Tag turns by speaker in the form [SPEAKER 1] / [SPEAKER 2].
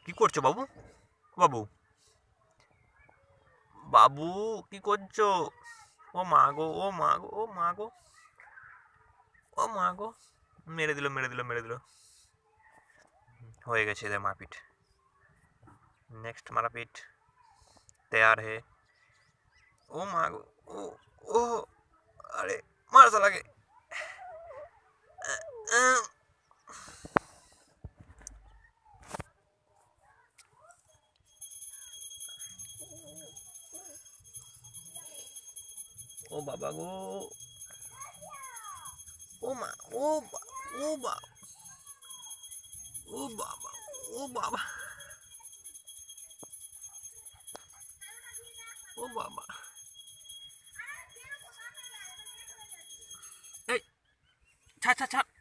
[SPEAKER 1] কি করছো বাবু? বাবু, বাবু, কি করছো? ও মা গো, ও মা গো, ও মা গো, ও মা গো। মেরে দিল, মেরে দিল, মেরে দিল। হয়ে গেছে এদের মারপিট। নেক্সট মারপিট तैयार है। ও মা গো, ও, ও, আরে মারসা লাগে। ও বাবা গো, ও মা, ও ও বাবা, ও বাবা, ও বাবা, ও বাবা। এই, ছাড় ছাড় ছাড়।